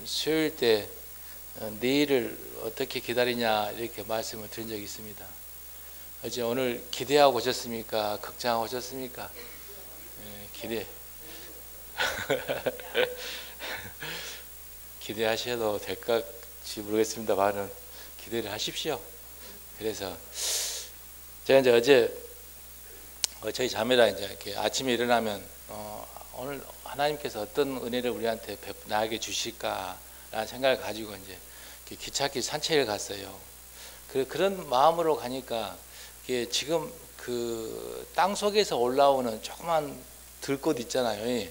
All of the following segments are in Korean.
수요일 때 내일을 어떻게 기다리냐 이렇게 말씀을 드린 적이 있습니다. 어제 오늘 기대하고 오셨습니까? 걱정하고 오셨습니까? 기대 기대하셔도 될지 모르겠습니다만은 기대를 하십시오. 그래서 제가 이제 어제 저희 자매랑 이제 이렇게 아침에 일어나면 오늘 하나님께서 어떤 은혜를 우리한테 나에게 주실까라는 생각을 가지고 이제 기찻길 산책을 갔어요. 그런 마음으로 가니까 이게 지금 그 땅 속에서 올라오는 조그만 들꽃 있잖아요.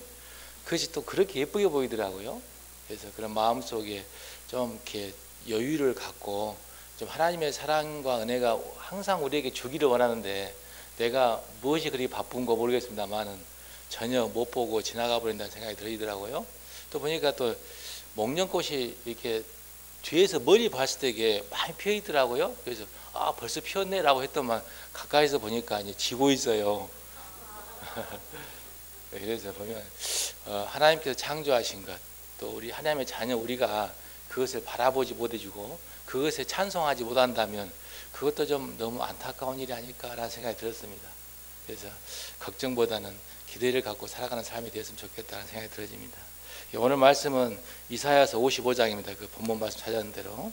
그것이 또 그렇게 예쁘게 보이더라고요. 그래서 그런 마음 속에 좀 이렇게 여유를 갖고 좀 하나님의 사랑과 은혜가 항상 우리에게 주기를 원하는데 내가 무엇이 그리 바쁜가 모르겠습니다만은 전혀 못 보고 지나가 버린다는 생각이 들더라고요. 또 보니까 또 목련꽃이 이렇게 뒤에서 멀리 봤을 때 이게 많이 피어 있더라고요. 그래서 벌써 피었네라고 했더만 가까이서 보니까 이제 지고 있어요. 그래서 보면 하나님께서 창조하신 것, 또 우리 하나님의 자녀 우리가 그것을 바라보지 못해주고 그것에 찬송하지 못한다면 그것도 좀 너무 안타까운 일이 아닐까라는 생각이 들었습니다. 그래서 걱정보다는 기대를 갖고 살아가는 삶이 되었으면 좋겠다는 생각이 들어집니다. 오늘 말씀은 이사야서 55장입니다. 그 본문 말씀 찾아온 대로.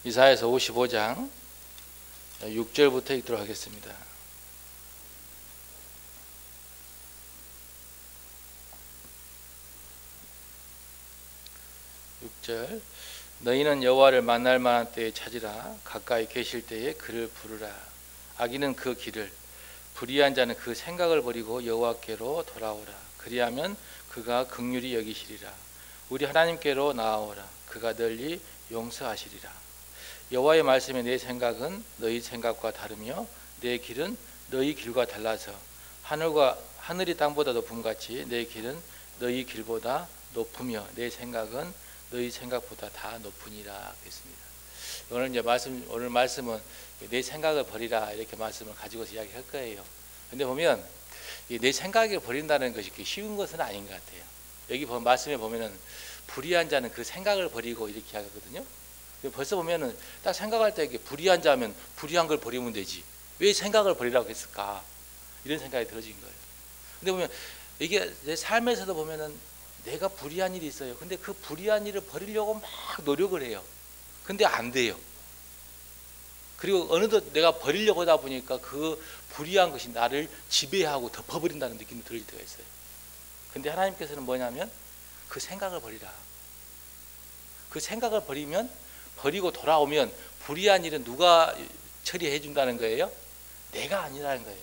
이사야서 55장 6절부터 읽도록 하겠습니다. 6절 너희는 여호와를 만날 만한 때에 찾으라. 가까이 계실 때에 그를 부르라. 악인은 그 길을, 불의한 자는 그 생각을 버리고 여호와께로 돌아오라. 그리하면 그가 긍휼히 여기시리라. 우리 하나님께로 나아오라. 그가 널리 용서하시리라. 여호와의 말씀에 내 생각은 너희 생각과 다르며 내 길은 너희 길과 달라서 하늘이 땅보다 높음같이 내 길은 너희 길보다 높으며 내 생각은 너희 생각보다 다 높으니라 했습니다. 오늘 말씀은 내 생각을 버리라 이렇게 말씀을 가지고서 이야기할 거예요. 근데 보면 내 생각을 버린다는 것이 쉬운 것은 아닌 것 같아요. 여기 말씀에 보면은 불의한 자는 그 생각을 버리고 이렇게 하거든요. 벌써 보면은 딱 생각할 때 이게 불의한 자면 불의한 걸 버리면 되지. 왜 생각을 버리라고 했을까? 이런 생각이 들어진 거예요. 근데 보면 이게 내 삶에서도 보면은 내가 불의한 일이 있어요. 근데 그 불의한 일을 버리려고 막 노력을 해요. 근데 안 돼요. 그리고 어느덧 내가 버리려고 하다 보니까 그 불의한 것이 나를 지배하고 덮어버린다는 느낌이 들 때가 있어요. 근데 하나님께서는 뭐냐면 그 생각을 버리라. 그 생각을 버리고 돌아오면 불의한 일은 누가 처리해 준다는 거예요? 내가 아니라는 거예요.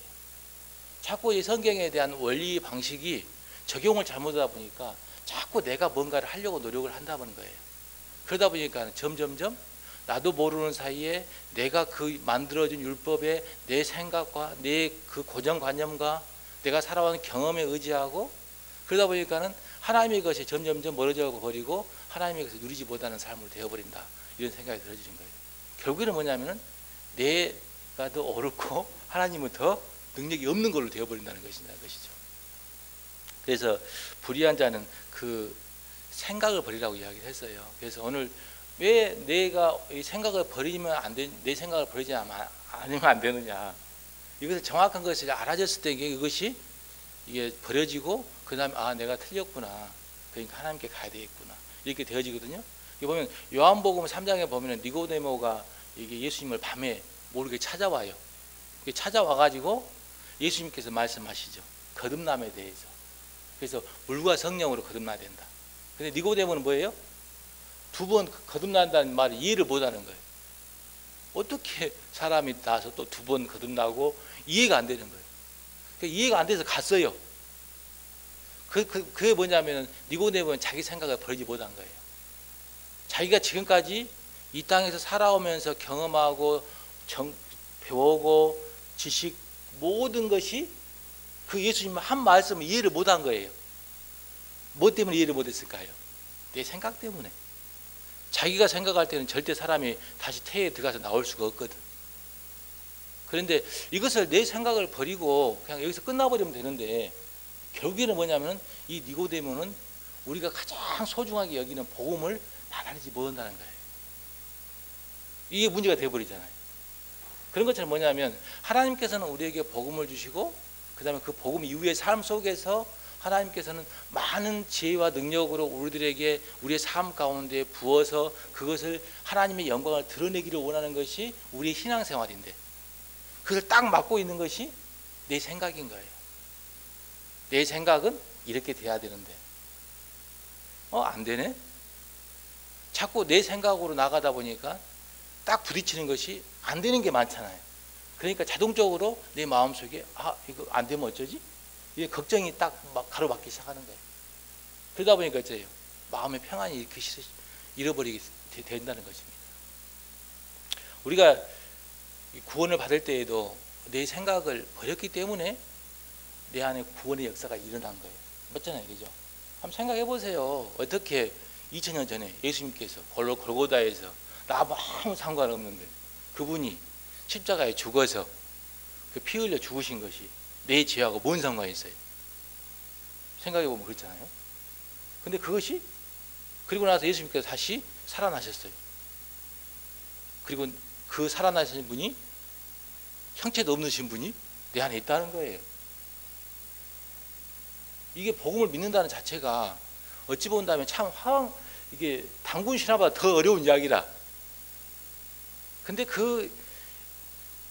자꾸 이 성경에 대한 원리 방식이 적용을 잘못하다 보니까 자꾸 내가 뭔가를 하려고 노력을 한다는 거예요. 그러다 보니까 점점점 나도 모르는 사이에 내가 그 만들어진 율법에 내 생각과 내 그 고정관념과 내가 살아온 경험에 의지하고 그러다 보니까는 하나님의 것이 점점점 멀어져 버리고 하나님의 것을 누리지 못하는 삶으로 되어버린다. 이런 생각이 들어지는 거예요. 결국에는 뭐냐면은 내가 더 옳고 하나님은 더 능력이 없는 걸로 되어버린다는 것이죠. 그래서 불의한 자는 그 생각을 버리라고 이야기를 했어요. 그래서 오늘 왜 내가 이 생각을 버리면 안 돼, 내 생각을 버리지 않으면 안 되느냐. 이것을 정확한 것을 알아졌을 때 이것이 이게 버려지고 그 다음에 내가 틀렸구나. 그러니까 하나님께 가야 되겠구나. 이렇게 되어지거든요. 여기 보면 요한복음 3장에 보면 니고데모가 이게 예수님을 밤에 모르게 찾아와요. 찾아와가지고 예수님께서 말씀하시죠. 거듭남에 대해서. 그래서 물과 성령으로 거듭나야 된다. 근데 니고데모는 뭐예요? 2번 거듭난다는 말을 이해를 못하는 거예요. 어떻게 사람이 나서 또 2번 거듭나고 이해가 안 되는 거예요. 이해가 안 돼서 갔어요. 그게 뭐냐면 니고데모는 자기 생각을 버리지 못한 거예요. 자기가 지금까지 이 땅에서 살아오면서 경험하고 배우고 지식 모든 것이 그 예수님 한 말씀을 이해를 못한 거예요. 뭐 때문에 이해를 못했을까요? 내 생각 때문에. 자기가 생각할 때는 절대 사람이 다시 태에 들어가서 나올 수가 없거든. 그런데 이것을 내 생각을 버리고 그냥 여기서 끝나버리면 되는데, 결국에는 뭐냐면 이 니고데모는 우리가 가장 소중하게 여기는 복음을 받아들이지 못한다는 거예요. 이게 문제가 되어버리잖아요. 그런 것처럼 뭐냐면 하나님께서는 우리에게 복음을 주시고 그 다음에 그 복음 이후의 삶 속에서 하나님께서는 많은 지혜와 능력으로 우리들에게 우리의 삶 가운데 부어서 그것을 하나님의 영광을 드러내기를 원하는 것이 우리의 신앙생활인데, 그걸 딱 맡고 있는 것이 내 생각인 거예요. 내 생각은 이렇게 돼야 되는데 안 되네. 자꾸 내 생각으로 나가다 보니까 딱 부딪히는 것이 안 되는 게 많잖아요. 그러니까 자동적으로 내 마음속에 이거 안 되면 어쩌지? 이게 걱정이 딱 막 가로막기 시작하는 거예요. 그러다 보니까 어째요? 마음의 평안이 이렇게 잃어버리게 된다는 것입니다. 우리가 구원을 받을 때에도 내 생각을 버렸기 때문에 내 안에 구원의 역사가 일어난 거예요. 맞잖아요, 그죠? 한번 생각해 보세요. 어떻게 2000년 전에 예수님께서 골고다에서 나하고 아무 상관없는데 그분이 십자가에 죽어서 그 피 흘려 죽으신 것이 내 죄하고 뭔 상관이 있어요? 생각해 보면 그렇잖아요. 근데 그것이 그리고 나서 예수님께서 다시 살아나셨어요. 그리고 그 살아나신 분이 형체도 없으신 분이 내 안에 있다는 거예요. 이게 복음을 믿는다는 자체가 어찌 본다면 참 이게 당군 신화보다 더 어려운 이야기라. 근데 그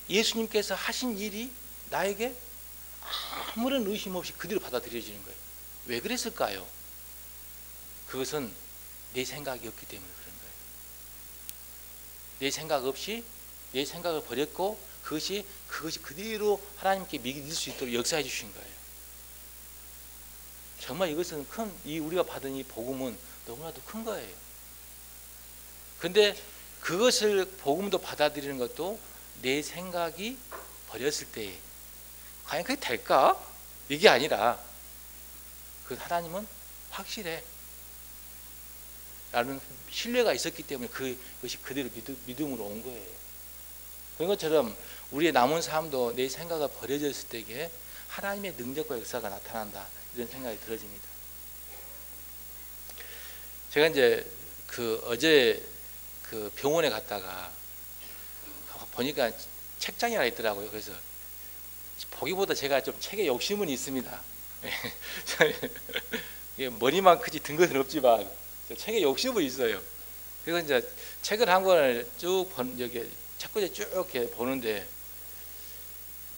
예수님께서 하신 일이 나에게 아무런 의심 없이 그대로 받아들여지는 거예요. 왜 그랬을까요? 그것은 내 생각이 없기 때문에 그런 거예요. 내 생각 없이 내 생각을 버렸고 그것이 그대로 하나님께 믿을 수 있도록 역사해 주신 거예요. 정말 이것은 우리가 받은 이 복음은 너무나도 큰 거예요. 그런데 그것을 복음도 받아들이는 것도 내 생각이 버렸을 때에 과연 그게 될까? 이게 아니라 그 하나님은 확실해 라는 신뢰가 있었기 때문에 그것이 그대로 믿음으로 온 거예요. 그런 것처럼 우리의 남은 삶도 내 생각이 버려졌을 때에 하나님의 능력과 역사가 나타난다, 이런 생각이 들어집니다. 제가 이제 어제 병원에 갔다가 보니까 책장이 하나 있더라고요. 그래서 보기보다 제가 좀 책에 욕심은 있습니다. 머리만 크지 든 것은 없지만 책에 욕심은 있어요. 그래서 이제 책을 한 권을 쭉 책꽂이에 쭉 이렇게 보는데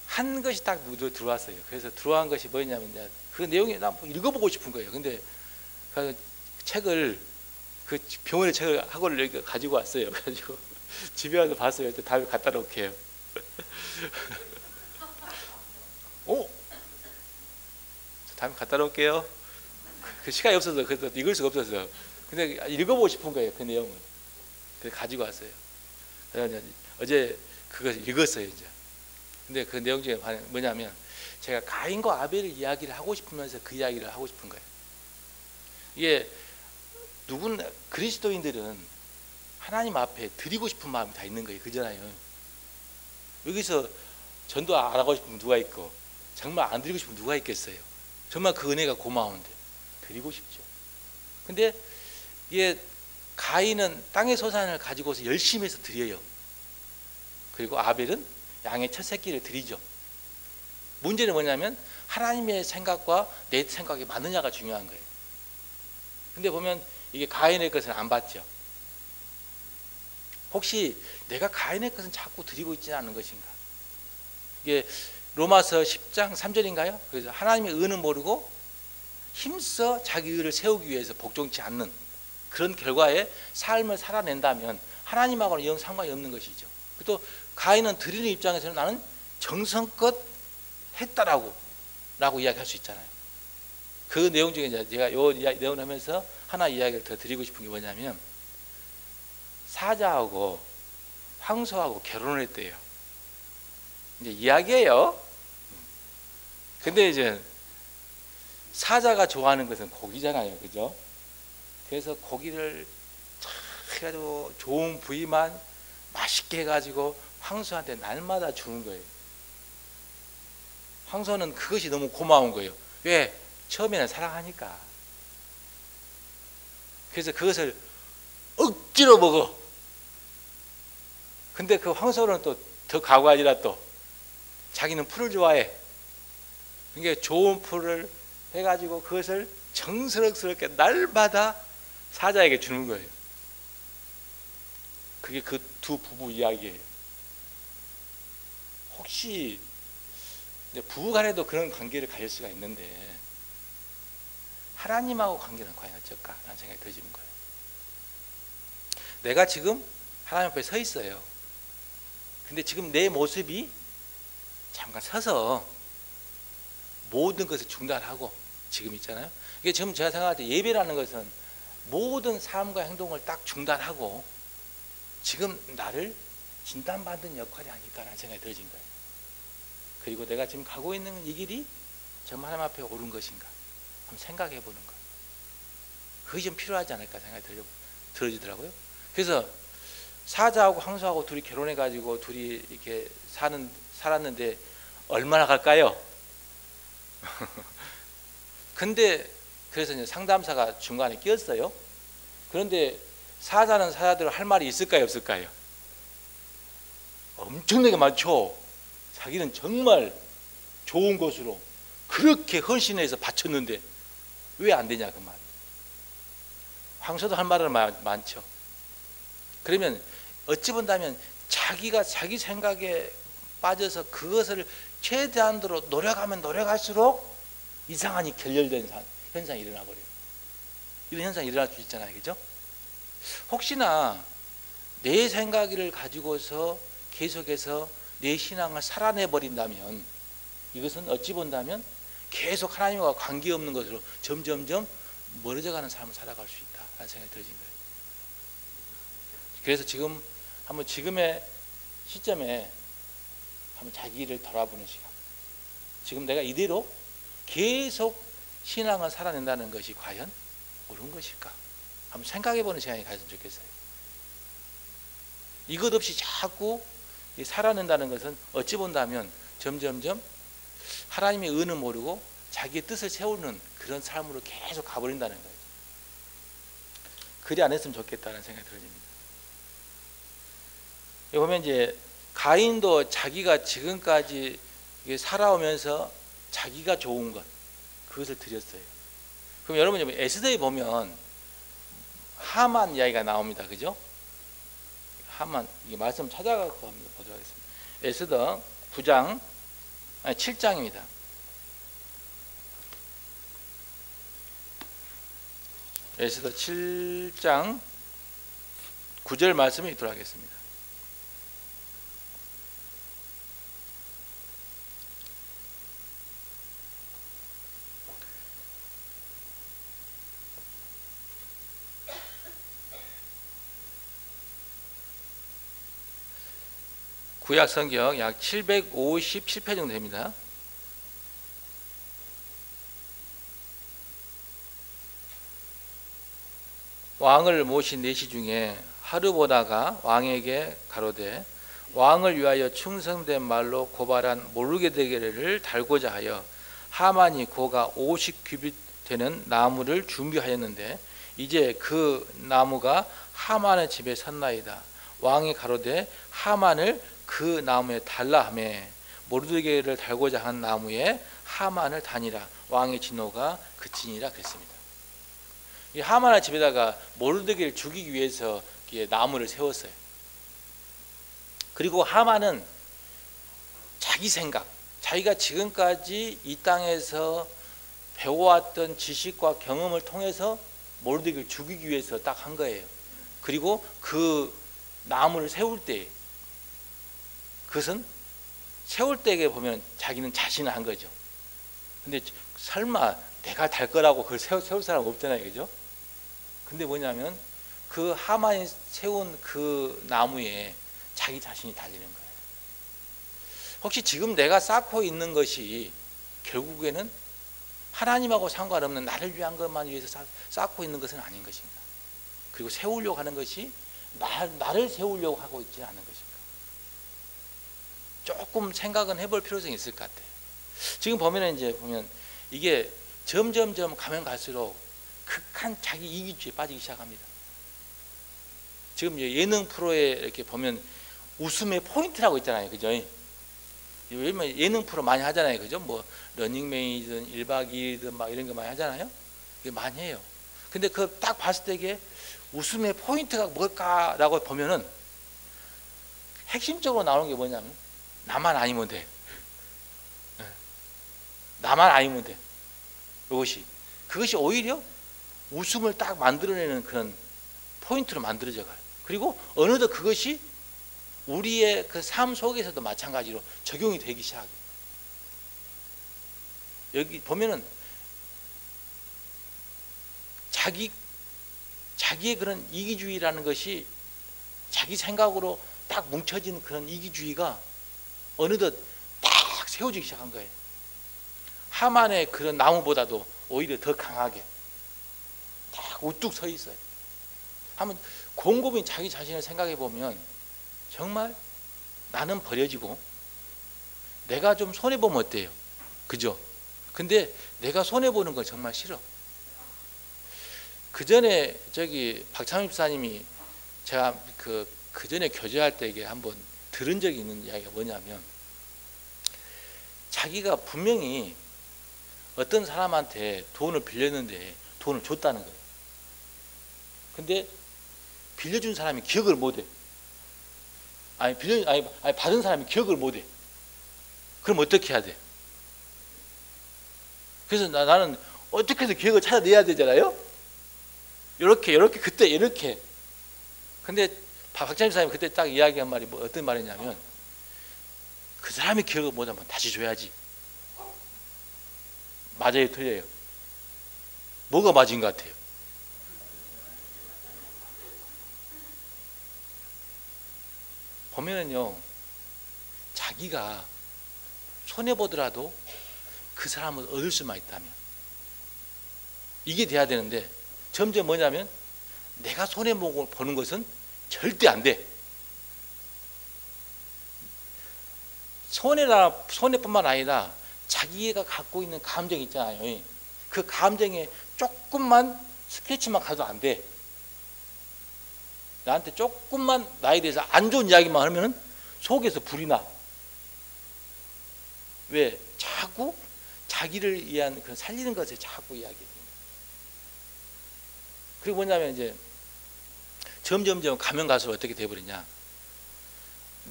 한 것이 딱 들어왔어요. 그래서 들어온 것이 뭐냐면 이제 그 내용이 나 읽어보고 싶은 거예요. 근데 그 책을 병원의 책을 한 권을 가지고 왔어요. 가지고 집에 와서 봤어요. 다음에 갖다 놓을게요. 다음에 갖다 놓을게요. 그 시간이 없어서 그래서 읽을 수가 없어서. 근데 읽어보고 싶은 거예요. 그 내용을. 그래서 가지고 왔어요. 그래서 어제 그걸 읽었어요. 이제. 근데 그 내용 중에 뭐냐면 제가 가인과 아벨의 이야기를 하고 싶으면서 그 이야기를 하고 싶은 거예요. 이게 그리스도인들은 하나님 앞에 드리고 싶은 마음이 다 있는 거예요. 그잖아요. 여기서 전도 안 하고 싶으면 누가 있고 정말 안 드리고 싶으면 누가 있겠어요. 정말 그 은혜가 고마운데 드리고 싶죠. 근데 이게 가인은 땅의 소산을 가지고서 열심히 해서 드려요. 그리고 아벨은 양의 첫 새끼를 드리죠. 문제는 뭐냐면 하나님의 생각과 내 생각이 맞느냐가 중요한 거예요. 근데 보면 이게 가인의 것은 안 받죠. 혹시 내가 가인의 것은 자꾸 드리고 있지는 않은 것인가? 이게 로마서 10장 3절인가요? 그래서 하나님의 의는 모르고 힘써 자기 의를 세우기 위해서 복종치 않는 그런 결과의 삶을 살아낸다면 하나님하고는 영 상관이 없는 것이죠. 또 가인은 드리는 입장에서는 나는 정성껏 했다라고 이야기할 수 있잖아요. 그 내용 중에 제가 이 내용을 하면서 하나 이야기를 더 드리고 싶은 게 뭐냐면 사자하고 황소하고 결혼을 했대요. 이제 이야기예요. 근데 이제 사자가 좋아하는 것은 고기잖아요, 그죠? 그래서 고기를 잘 해가지고 좋은 부위만 맛있게 해가지고 황소한테 날마다 주는 거예요. 황소는 그것이 너무 고마운 거예요. 왜? 처음에는 사랑하니까. 그래서 그것을 억지로 먹어. 근데 그 황소는 또 더 가고하지라 또 자기는 풀을 좋아해. 그러니까 좋은 풀을 해가지고 그것을 정성스럽게 날마다 사자에게 주는 거예요. 그게 그 두 부부 이야기예요. 혹시 부부간에도 그런 관계를 가질 수가 있는데 하나님하고 관계는 과연 어쩔까라는 생각이 들어지는 거예요. 내가 지금 하나님 앞에 서 있어요. 근데 지금 내 모습이 잠깐 서서 모든 것을 중단하고 지금 있잖아요. 이게 지금 제가 생각할 때 예배라는 것은 모든 삶과 행동을 딱 중단하고 지금 나를 진단받는 역할이 아닐까라는 생각이 들어진 거예요. 그리고 내가 지금 가고 있는 이 길이 정말 하나님 앞에 옳은 것인가 한번 생각해 보는 것. 그게 좀 필요하지 않을까 생각이 들어지더라고요. 그래서 사자하고 황소하고 둘이 결혼해 가지고 둘이 이렇게 살았는데 얼마나 갈까요? 근데 그래서 이제 상담사가 중간에 끼었어요. 그런데 사자는 사자대로 할 말이 있을까요, 없을까요? 엄청나게 많죠. 자기는 정말 좋은 것으로 그렇게 헌신해서 바쳤는데 왜 안 되냐 그 말이. 황소도 할 말은 많죠. 그러면 어찌 본다면 자기가 자기 생각에 빠져서 그것을 최대한으로 노력하면 노력할수록 이상하니 결렬된 현상이 일어나 버려요. 이런 현상이 일어날 수 있잖아요, 그죠? 혹시나 내 생각을 가지고서 계속해서 내 신앙을 살아내 버린다면 이것은 어찌 본다면 계속 하나님과 관계없는 것으로 점점점 멀어져가는 삶을 살아갈 수 있다라는 생각이 들어진 거예요. 그래서 지금 한번 지금의 시점에 한번 자기를 돌아보는 시간. 지금 내가 이대로 계속 신앙을 살아낸다는 것이 과연 옳은 것일까? 한번 생각해보는 시간이 가졌으면 좋겠어요. 이것 없이 자꾸 살아낸다는 것은 어찌 본다면 점점점 하나님의 은은 모르고 자기의 뜻을 세우는 그런 삶으로 계속 가버린다는 거예요. 그리 안 했으면 좋겠다는 생각이 들어집니다. 여기 보면 이제 가인도 자기가 지금까지 살아오면서 자기가 좋은 것 그것을 드렸어요. 그럼 여러분 에스더에 보면 하만 이야기가 나옵니다. 그죠? 하만 이 말씀 찾아가고 한번 보도록 하겠습니다. 에스더 9장 7장입니다. 에스더 7장 9절 말씀을 읽도록 하겠습니다. 구약 성경 약 757편 정도 됩니다. 왕을 모신 내시 중에 하루 보다가 왕에게 가로되 왕을 위하여 충성된 말로 고발한 모르게데게를 달고자 하여 하만이 고가 50규빗 되는 나무를 준비하였는데 이제 그 나무가 하만의 집에 섰나이다. 왕이 가로되 하만을 그 나무에 달라 하매 모르드게를 달고자 한 나무에 하만을 다니라. 왕의 진노가 그치니라 그랬습니다. 이 하만의 집에다가 모르드게를 죽이기 위해서 나무를 세웠어요. 그리고 하만은 자기 생각, 자기가 지금까지 이 땅에서 배워왔던 지식과 경험을 통해서 모르드게를 죽이기 위해서 딱 한 거예요. 그리고 그 나무를 세울 때 그것은 세울 때에 보면 자기는 자신을 한 거죠. 근데 설마 내가 달 거라고 그걸 세울 사람 없잖아요, 그죠? 근데 뭐냐면 그 하만이 세운 그 나무에 자기 자신이 달리는 거예요. 혹시 지금 내가 쌓고 있는 것이 결국에는 하나님하고 상관없는 나를 위한 것만 위해서 쌓고 있는 것은 아닌 것인가? 그리고 세우려고 하는 것이 나를 세우려고 하고 있지는 않은 것인가? 조금 생각은 해볼 필요성이 있을 것 같아요. 지금 보면은 이제 보면 이게 점점점 가면 갈수록 극한 자기 이기주의에 빠지기 시작합니다. 지금 예능 프로에 이렇게 보면 웃음의 포인트라고 있잖아요, 그죠? 요즘 예능 프로 많이 하잖아요, 그죠? 뭐 러닝맨이든 1박 2일이든 막 이런 거 많이 하잖아요. 이게 많이 해요. 근데 그 딱 봤을 때 이게 웃음의 포인트가 뭘까라고 보면은 핵심적으로 나오는 게 뭐냐면 나만 아니면 돼. 나만 아니면 돼. 그것이 오히려 웃음을 딱 만들어내는 그런 포인트로 만들어져 가요. 그리고 어느덧 그것이 우리의 그 삶 속에서도 마찬가지로 적용이 되기 시작해요. 여기 보면은 자기의 그런 이기주의라는 것이 자기 생각으로 딱 뭉쳐진 그런 이기주의가 어느덧 딱 세워지기 시작한 거예요. 하만의 그런 나무보다도 오히려 더 강하게 딱 우뚝 서 있어요. 한번 곰곰이 자기 자신을 생각해 보면 정말 나는 버려지고 내가 좀 손해보면 어때요? 그죠? 근데 내가 손해보는 건 정말 싫어. 그 전에 박창민 집사님이 제가 그 전에 교제할 때 이게 한번 들은 적이 있는 이야기가 뭐냐면 자기가 분명히 어떤 사람한테 돈을 빌렸는데 돈을 줬다는 거예요. 근데 빌려준 사람이 기억을 못해. 아니 받은 사람이 기억을 못해. 그럼 어떻게 해야 돼? 그래서 나는 어떻게 해서 기억을 찾아내야 되잖아요. 이렇게 그때 이렇게. 근데 박찬일 사람이 그때 딱 이야기한 말이 어떤 말이냐면 그 사람이 기억을 못하면 다시 줘야지. 맞아요, 틀려요? 뭐가 맞은 것 같아요? 보면은요, 자기가 손해보더라도 그 사람을 얻을 수만 있다면 이게 돼야 되는데 점점 뭐냐면 내가 손해보는 것은 절대 안 돼. 손해뿐만 아니라 자기가 갖고 있는 감정 있잖아요. 그 감정에 조금만 스케치만 가도 안 돼. 나한테 조금만 나에 대해서 안 좋은 이야기만 하면은 속에서 불이 나. 왜? 자꾸 자기를 위한 그 살리는 것에 자꾸 이야기해요. 그리고 뭐냐면 이제 점점점 가면 갈수록 어떻게 돼버리냐.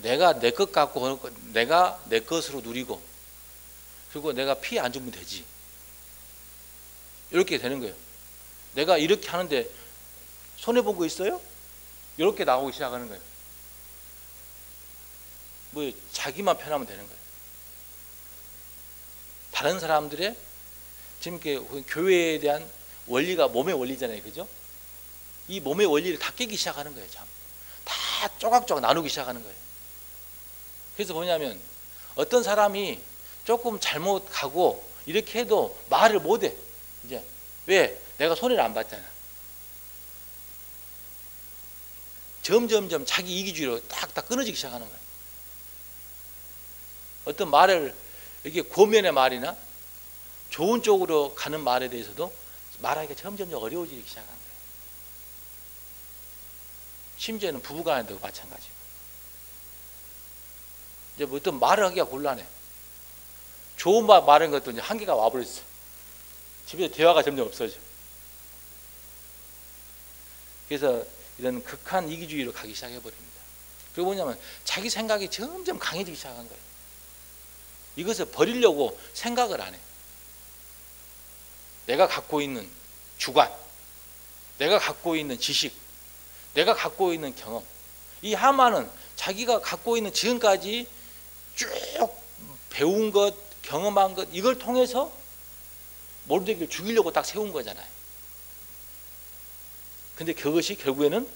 내가 내 것 갖고 내가 내 것으로 누리고 그리고 내가 피해 안 주면 되지. 이렇게 되는 거예요. 내가 이렇게 하는데 손해본 거 있어요? 이렇게 나오기 시작하는 거예요. 뭐 자기만 편하면 되는 거예요. 다른 사람들의 지금 교회에 대한 원리가 몸의 원리잖아요, 그죠? 이 몸의 원리를 다 깨기 시작하는 거예요, 참. 다 조각조각 나누기 시작하는 거예요. 그래서 뭐냐면 어떤 사람이 조금 잘못 가고 이렇게 해도 말을 못해. 이제 왜? 내가 손해를 안 봤잖아. 점점점 자기 이기주의로 딱딱 끊어지기 시작하는 거예요. 어떤 말을 이게 고면의 말이나 좋은 쪽으로 가는 말에 대해서도 말하기가 점점점 어려워지기 시작하는 거예요. 심지어는 부부간에도 마찬가지고. 이제 뭐 어떤 말을 하기가 곤란해. 좋은 말 말하는 것도 이제 한계가 와버렸어. 집에서 대화가 점점 없어져. 그래서 이런 극한 이기주의로 가기 시작해버립니다. 그리고 뭐냐면 자기 생각이 점점 강해지기 시작한 거예요. 이것을 버리려고 생각을 안 해. 내가 갖고 있는 주관, 내가 갖고 있는 지식, 내가 갖고 있는 경험. 이 하만은 자기가 갖고 있는 지금까지 쭉 배운 것, 경험한 것, 이걸 통해서 모르드게를 죽이려고 딱 세운 거잖아요. 근데 그것이 결국에는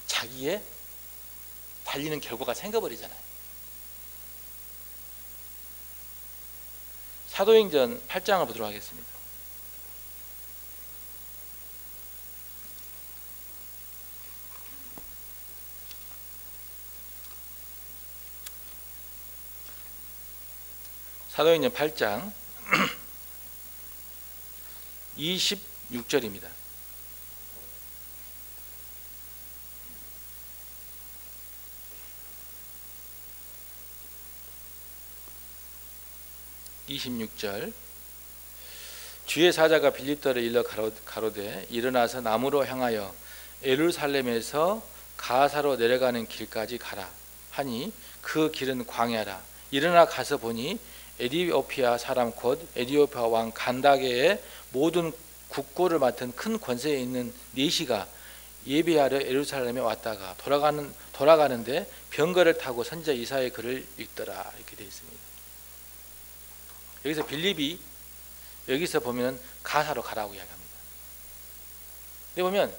자기의 달리는 결과가 생겨버리잖아요. 사도행전 8장을 보도록 하겠습니다. 사도행전 8장 26절입니다. 주의 사자가 빌립더를 일러 가로되 일어나서 남으로 향하여 예루살렘에서 가사로 내려가는 길까지 가라 하니 그 길은 광야라. 일어나 가서 보니 에디오피아 사람 곧 에디오피아 왕 간다게의 모든 국고를 맡은 큰 권세에 있는 네시가 예배하러 예루살렘에 왔다가 돌아가는데 병거를 타고 선지자 이사야의 글을 읽더라. 이렇게 되어 있습니다. 여기서 빌립이 여기서 보면 가사로 가라고 이야기합니다. 근데 보면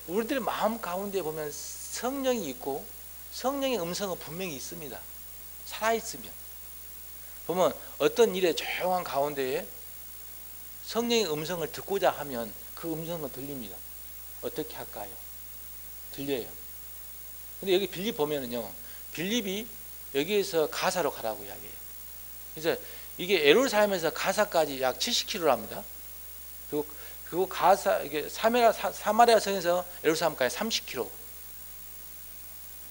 우리들 마음 가운데 보면 성령이 있고 성령의 음성은 분명히 있습니다. 살아있으면 보면 어떤 일에 조용한 가운데에 성령의 음성을 듣고자 하면 그 음성은 들립니다. 어떻게 할까요? 들려요. 근데 여기 빌립 보면은요, 빌립이 여기에서 가사로 가라고 이야기해요. 그래서 이게 예루살렘에서 가사까지 약 70km랍니다. 그리고 가사 이게 사마리아 성에서 예루살렘까지 30km.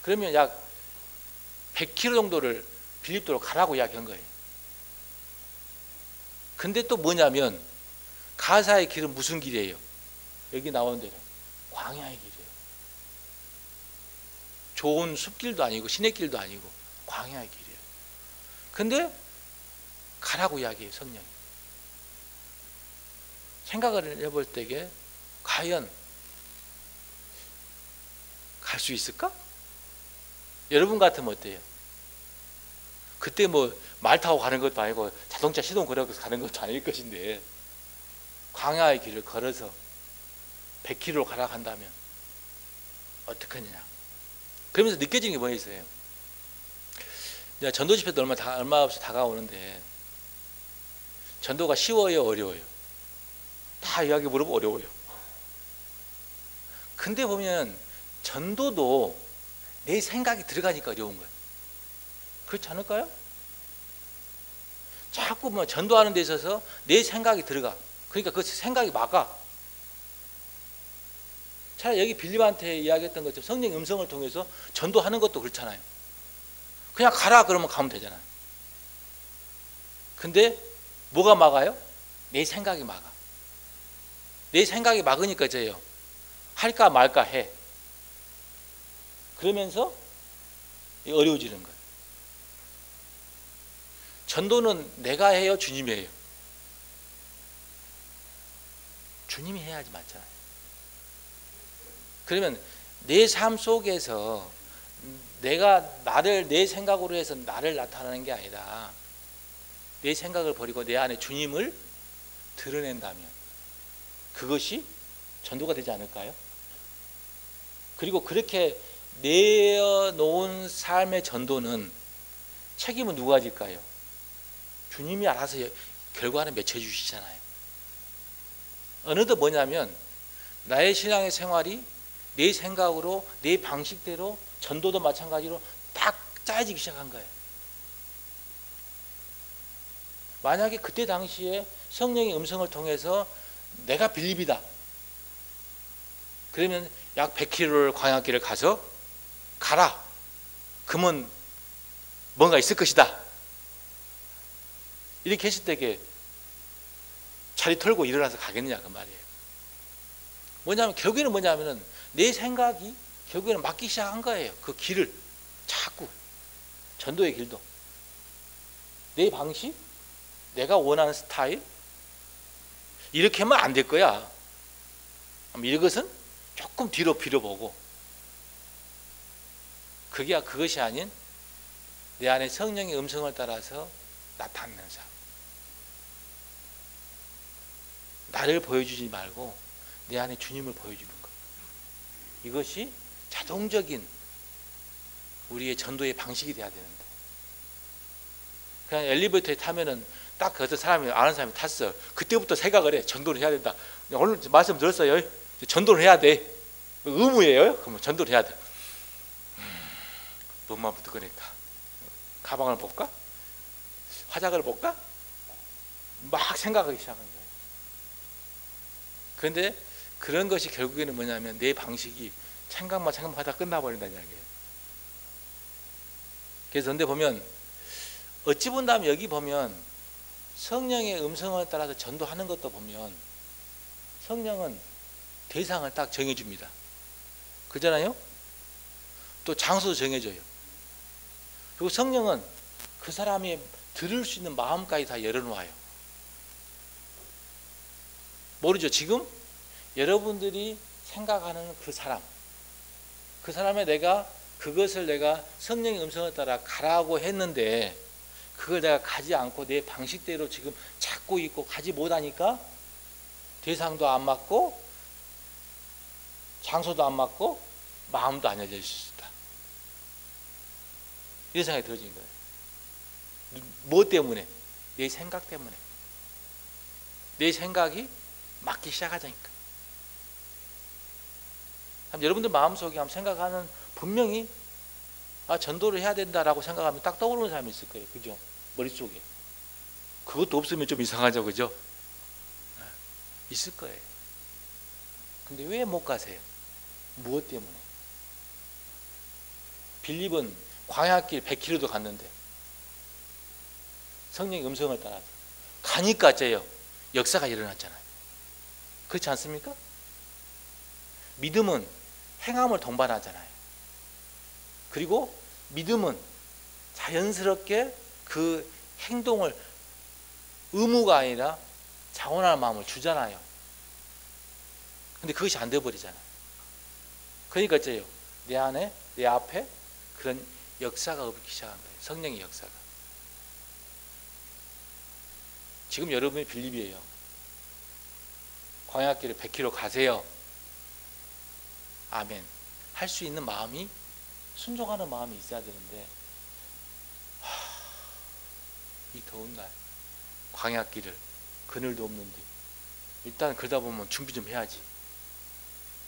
그러면 약 100km 정도를 빌립도로 가라고 이야기한 거예요. 근데 또 뭐냐면 가사의 길은 무슨 길이에요? 여기 나오는 대로 광야의 길이에요. 좋은 숲길도 아니고 시내길도 아니고 광야의 길이에요. 근데 가라고 이야기해요. 성령이. 생각을 해볼 때에 과연 갈 수 있을까? 여러분 같으면 어때요? 그때 뭐 말 타고 가는 것도 아니고 자동차 시동 걸어서 가는 것도 아닐 것인데 광야의 길을 걸어서 100km로 가라 한다면 어떡하느냐. 그러면서 느껴지는 게 뭐 있어요? 전도 집회도 얼마 없이 다가오는데 전도가 쉬워요, 어려워요? 다 이야기 물어보면 어려워요. 근데 보면 전도도 내 생각이 들어가니까 어려운 거예요. 그렇지 않을까요? 자꾸 뭐 전도하는 데 있어서 내 생각이 들어가. 그러니까 그 생각이 막아. 차라리 여기 빌립한테 이야기했던 것처럼 성령의 음성을 통해서 전도하는 것도 그렇잖아요. 그냥 가라 그러면 가면 되잖아요. 근데 뭐가 막아요? 내 생각이 막아. 내 생각이 막으니까 이제요, 할까 말까 해. 그러면서 어려워지는 거예요. 전도는 내가 해요, 주님이 해요? 주님이 해야지 맞잖아요. 그러면 내 삶 속에서 내가 내 생각으로 해서 나를 나타내는 게 아니라 내 생각을 버리고 내 안에 주님을 드러낸다면 그것이 전도가 되지 않을까요? 그리고 그렇게 내어놓은 삶의 전도는 책임은 누가 질까요? 주님이 알아서 결과는 맺혀주시잖아요. 어느덧 뭐냐면 나의 신앙의 생활이 내 생각으로 내 방식대로 전도도 마찬가지로 딱 짜여지기 시작한 거예요. 만약에 그때 당시에 성령의 음성을 통해서 내가 빌립이다. 그러면 약 100km를 광야길을 가서 가라. 그러면 뭔가 있을 것이다. 이렇게 했을 때에 자리 털고 일어나서 가겠느냐 그 말이에요. 뭐냐면 결국에는 뭐냐면은 내 생각이 결국에는 막기 시작한 거예요. 그 길을 자꾸 전도의 길도 내 방식, 내가 원하는 스타일 이렇게 하면 안 될 거야. 이것은 조금 뒤로 빌어보고 그것이 아닌 내 안에 성령의 음성을 따라서 나타나는 삶. 나를 보여주지 말고 내 안에 주님을 보여주는 것. 이것이 자동적인 우리의 전도의 방식이 돼야 되는데 그냥 엘리베이터에 타면은 딱 어떤 사람이 아는 사람이 탔어. 그때부터 생각을 해. 전도를 해야 된다. 오늘 말씀 들었어요. 전도를 해야 돼. 의무예요. 그러면 전도를 해야 돼. 눈만 붙어 그러니까 가방을 볼까? 화작을 볼까? 막 생각하기 시작한 거예요. 그런데 그런 것이 결국에는 뭐냐면 내 방식이 생각만 생각하다 끝나버린다는 이야기예요. 그래서 근데 보면 어찌 본다면 여기 보면 성령의 음성을 따라서 전도하는 것도 보면 성령은 대상을 딱 정해줍니다. 그잖아요? 또 장소도 정해줘요. 그리고 성령은 그 사람이 들을 수 있는 마음까지 다 열어놓아요. 모르죠? 지금 여러분들이 생각하는 그 사람에 내가 그것을 내가 성령의 음성을 따라 가라고 했는데 그걸 내가 가지 않고 내 방식대로 지금 찾고 있고 가지 못하니까 대상도 안 맞고 장소도 안 맞고 마음도 안 열릴 수 있다. 이런 생각이 들어진 거예요. 뭐 때문에? 내 생각 때문에. 내 생각이 맞기 시작하자니까. 여러분들 마음속에 한번 생각하는 분명히 전도를 해야 된다라고 생각하면 딱 떠오르는 사람이 있을 거예요. 그죠? 머릿속에. 그것도 없으면 좀 이상하죠. 그죠? 있을 거예요. 근데 왜 못 가세요? 무엇 때문에? 빌립은 광야길 100km도 갔는데 성령의 음성을 따라서 가니까 째요. 역사가 일어났잖아요. 그렇지 않습니까? 믿음은 행함을 동반하잖아요. 그리고 믿음은 자연스럽게 그 행동을 의무가 아니라 자원하는 마음을 주잖아요. 근데 그것이 안 되어버리잖아요. 그러니까 어째요? 내 안에, 내 앞에 그런 역사가 없기 시작한 거예요. 성령의 역사가. 지금 여러분이 빌립이에요. 광야길을 100km 가세요. 아멘. 할 수 있는 마음이, 순종하는 마음이 있어야 되는데 이 더운 날 광야길을 그늘도 없는데 일단 그러다 보면 준비 좀 해야지.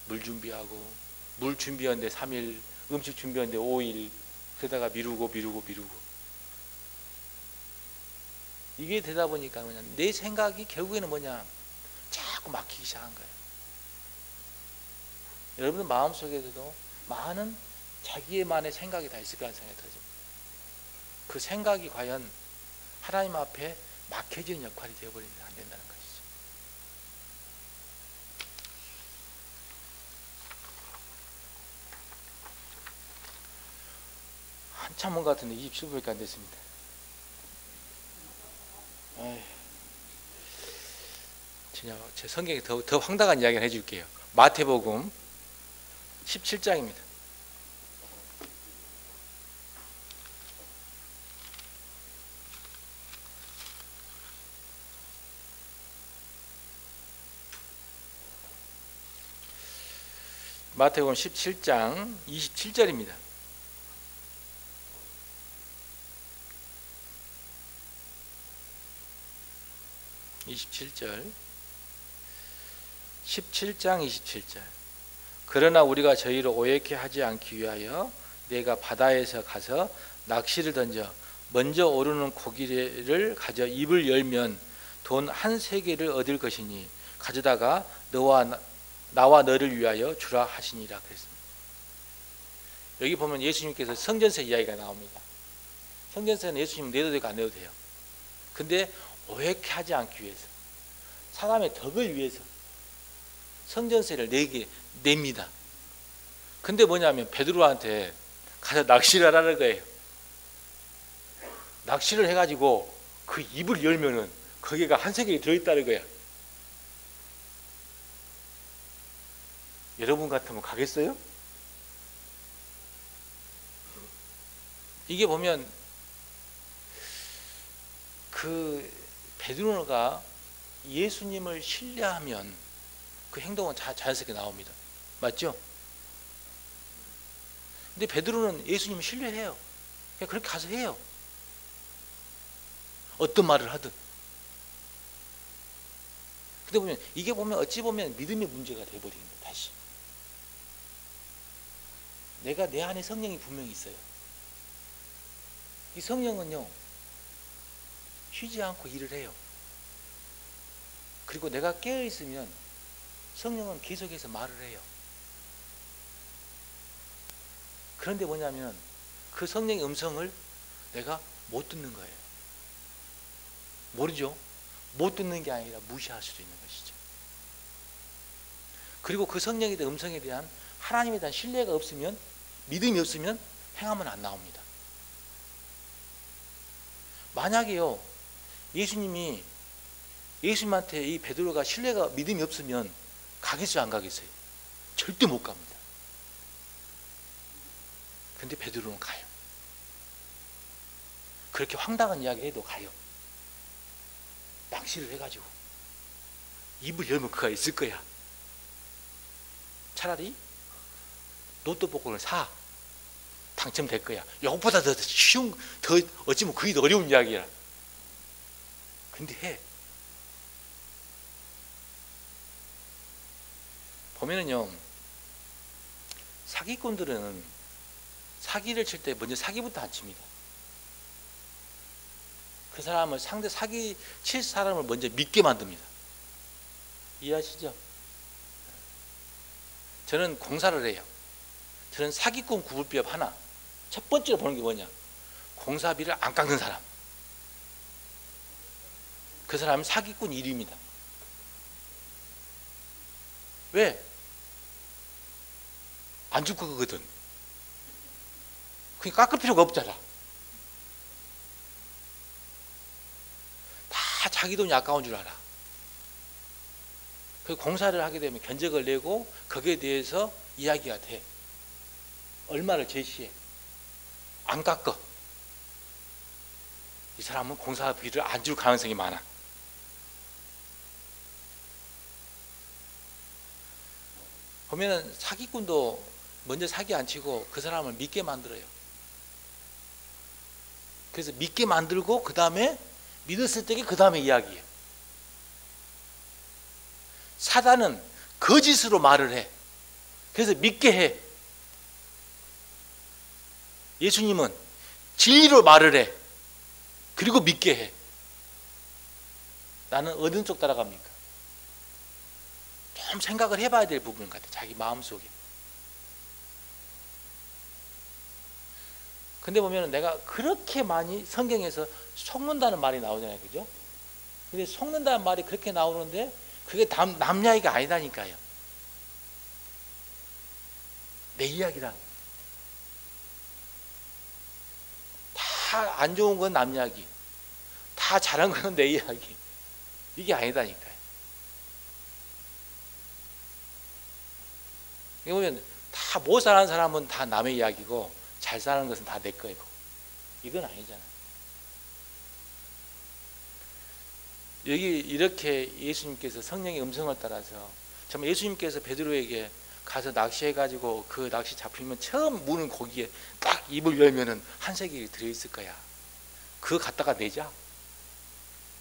물 준비하고, 물 준비하는데 3일, 음식 준비하는데 5일, 그러다가 미루고 이게 되다 보니까 뭐냐, 내 생각이 결국에는 뭐냐, 자꾸 막히기 시작한 거예요. 여러분들 마음속에서도 많은 자기의만의 생각이 다 있을 거라는 생각이 들어집니다. 그 생각이 과연 하나님 앞에 막혀지는 역할이 되어버리면 안 된다는 것이죠. 한참 온 것 같은데 27분밖에 안 됐습니다. 진짜 제 성경에 더 황당한 이야기를 해줄게요. 마태복음 17장입니다. 마태복음 17장 27절입니다. (27절) 17장 27절. 그러나 우리가 저희를 오해케 하지 않기 위하여 내가 바다에서 가서 낚시를 던져 먼저 오르는 고기를 가져 입을 열면 돈 한 세겔을 얻을 것이니 가져다가 나와 너를 위하여 주라 하시니라 그랬습니다. 여기 보면 예수님께서 성전세 이야기가 나옵니다. 성전세는 예수님 내도 되고 안 내도 돼요. 근데 오해케 하지 않기 위해서, 사람의 덕을 위해서 성전세를 냅니다. 근데 뭐냐면 베드로한테 가서 낚시를 하라는 거예요. 낚시를 해가지고 그 입을 열면은 거기가 한 세겔이 들어있다는 거야. 여러분 같으면 가겠어요? 이게 보면 그 베드로가 예수님을 신뢰하면 그 행동은 자연스럽게 나옵니다. 맞죠? 근데 베드로는 예수님을 신뢰해요. 그냥 그렇게 가서 해요. 어떤 말을 하든. 근데 보면 이게 보면 어찌 보면 믿음의 문제가 돼버리는 거예요. 다시. 내가 내 안에 성령이 분명히 있어요. 이 성령은요, 쉬지 않고 일을 해요. 그리고 내가 깨어 있으면 성령은 계속해서 말을 해요. 그런데 뭐냐면 그 성령의 음성을 내가 못 듣는 거예요. 모르죠? 못 듣는 게 아니라 무시할 수도 있는 것이죠. 그리고 그 성령에 대한 음성에 대한 하나님에 대한 신뢰가 없으면, 믿음이 없으면 행하면 안 나옵니다. 만약에요, 예수님이, 예수님한테 이 베드로가 신뢰가, 믿음이 없으면 가겠어요, 안 가겠어요? 절대 못 갑니다. 근데 베드로는 가요. 그렇게 황당한 이야기 해도 가요. 낚시를 해가지고 입을 열면 그가 있을 거야. 차라리 로또 복권을 사, 당첨될 거야. 이것보다 더 쉬운, 더 어찌면 그게 더 어려운 이야기야. 근데 해. 보면은요, 사기꾼들은 사기를 칠 때 먼저 사기부터 안 칩니다. 그 사람을, 상대 사기 칠 사람을 먼저 믿게 만듭니다. 이해하시죠? 저는 공사를 해요. 저는 사기꾼 구분법 하나, 첫 번째로 보는 게 뭐냐, 공사비를 안 깎는 사람, 그 사람은 사기꾼 1위입니다. 왜? 안 줄 거거든. 그게 깎을 필요가 없잖아. 다 자기 돈이 아까운 줄 알아. 그 공사를 하게 되면 견적을 내고 거기에 대해서 이야기가 돼. 얼마를 제시해. 안 깎아. 이 사람은 공사비를 안 줄 가능성이 많아. 보면은 사기꾼도 먼저 사기 안 치고 그 사람을 믿게 만들어요. 그래서 믿게 만들고 그 다음에 믿었을 때 그 다음에 이야기해요. 사단은 거짓으로 말을 해. 그래서 믿게 해. 예수님은 진리로 말을 해. 그리고 믿게 해. 나는 어느 쪽 따라갑니까? 좀 생각을 해봐야 될 부분 같아. 자기 마음속에. 근데 보면 내가 그렇게 많이 성경에서 속는다는 말이 나오잖아요. 그죠? 근데 속는다는 말이 그렇게 나오는데 그게 남 이야기가 아니다니까요. 내 이야기라. 다 안 좋은 건 남 이야기, 다 잘한 건 내 이야기. 이게 아니다니까요. 이거 보면 다 못 사는 사람은 다 남의 이야기고 잘 사는 것은 다 내 거이고, 이건 아니잖아요. 여기 이렇게 예수님께서 성령의 음성을 따라서, 정말 예수님께서 베드로에게 가서 낚시해가지고 그 낚시 잡히면 처음 무는 고기에 딱 입을 열면은 한 세겔이 들어있을 거야. 그거 갖다가 내자.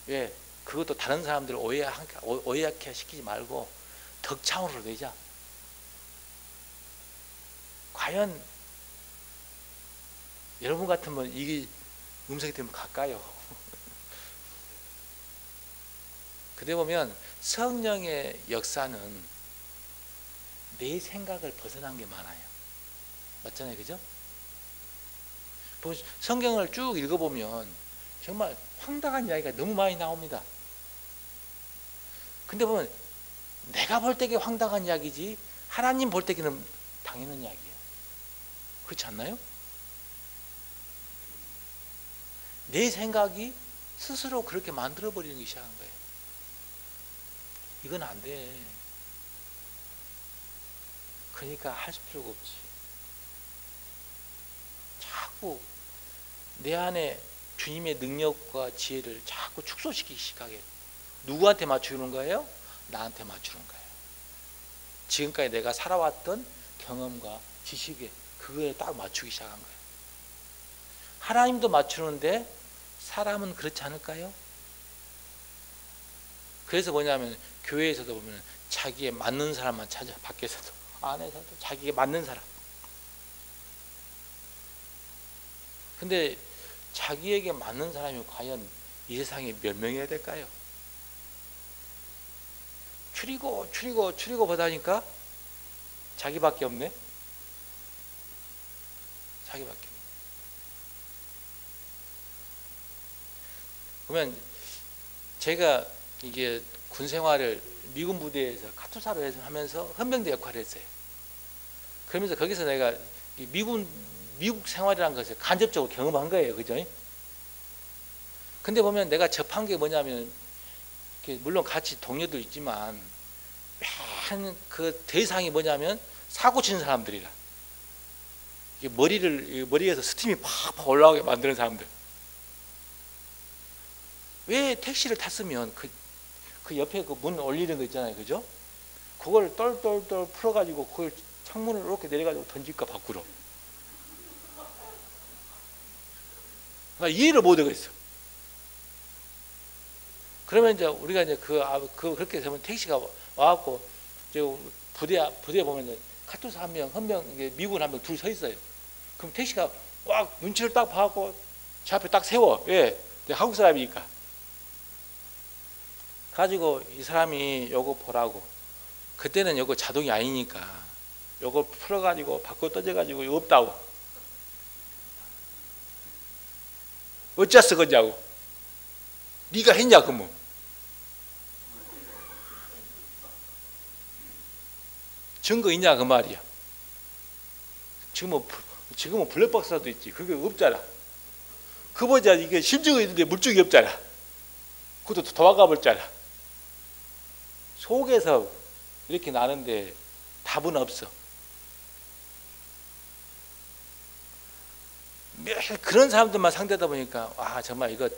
왜? 그것도 다른 사람들을 오해하게 시키지 말고 덕차원으로 내자. 과연 여러분 같으면 이게 음성이 되면 갈까요? 그때 보면 성령의 역사는 내 생각을 벗어난 게 많아요. 맞잖아요, 그죠? 성경을 쭉 읽어보면 정말 황당한 이야기가 너무 많이 나옵니다. 근데 보면 내가 볼 때게 황당한 이야기지 하나님 볼 때에는 당연한 이야기예요. 그렇지 않나요? 내 생각이 스스로 그렇게 만들어버리는 게 시작한 거예요. 이건 안 돼. 그러니까 할 필요가 없지. 자꾸 내 안에 주님의 능력과 지혜를 자꾸 축소시키기 시작해. 누구한테 맞추는 거예요? 나한테 맞추는 거예요. 지금까지 내가 살아왔던 경험과 지식에, 그거에 딱 맞추기 시작한 거예요. 하나님도 맞추는데 사람은 그렇지 않을까요? 그래서 뭐냐면 교회에서도 보면 자기에 맞는 사람만 찾아. 밖에서도 안에서도 자기에 맞는 사람. 근데 자기에게 맞는 사람이 과연 이 세상에 몇 명이나 될까요? 추리고 보다니까 자기밖에 없네. 자기밖에 없네. 그러면 제가 이게 군 생활을 미군 부대에서 카투사로 해서 하면서 헌병대 역할을 했어요. 그러면서 거기서 내가 미국 생활이라는 것을 간접적으로 경험한 거예요. 그죠? 근데 보면 내가 접한 게 뭐냐면, 물론 같이 동료도 있지만, 맨 그 대상이 뭐냐면, 사고 치는 사람들이라. 이게 머리에서 스팀이 팍팍 올라오게 만드는 사람들. 왜 택시를 탔으면 그 옆에 그 문 올리는 거 있잖아요. 그죠? 그걸 똘똘똘 풀어가지고 그걸 창문을 이렇게 내려가지고 던질까, 밖으로. 나 이해를 못 하겠어. 그러면 이제 우리가 이제 그렇게 되면 택시가 와갖고, 부대 보면 카투사 한 명, 헌병, 미군 한 명 둘 서 있어요. 그럼 택시가 와, 눈치를 딱 봐갖고 제 앞에 딱 세워. 왜? 한국 사람이니까. 가지고 이 사람이 요거 보라고. 그때는 요거 자동이 아니니까 요거 풀어가지고 밖으로 떠져가지고 이거 없다고. 어찌 쓰겠냐고. 네가 했냐 그러면. 증거 있냐 그 말이야. 지금은 블랙박스라도 있지. 그게 없잖아. 그보자 이게 심증이 있는데 물증이 없잖아. 그것도 도망가 버렸잖아. 속에서 이렇게 나는데 답은 없어. 그런 사람들만 상대하다 보니까 아 정말 이거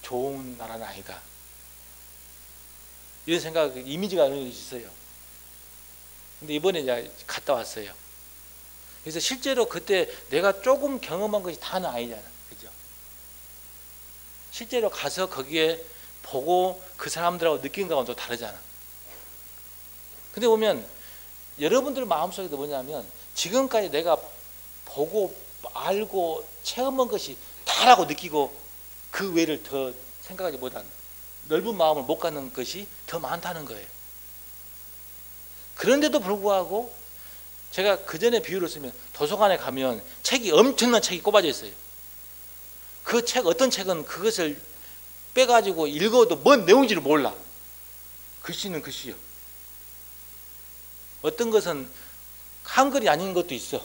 좋은 나라는 아니다. 이런 생각, 이미지가 어느 정도 있어요. 근데 이번에 이제 갔다 왔어요. 그래서 실제로 그때 내가 조금 경험한 것이 다는 아니잖아. 그죠? 실제로 가서 거기에 보고 그 사람들하고 느낀 거하고는 또 다르잖아. 근데 보면 여러분들 마음속에도 뭐냐면 지금까지 내가 보고 알고 체험한 것이 다라고 느끼고 그 외를 더 생각하지 못한 넓은 마음을 못 갖는 것이 더 많다는 거예요. 그런데도 불구하고 제가 그 전에 비유를 쓰면 도서관에 가면 책이 엄청난 책이 꼽아져 있어요. 그 책, 어떤 책은 그것을 빼가지고 읽어도 뭔 내용인지를 몰라. 글씨는 글씨요. 어떤 것은 한글이 아닌 것도 있어.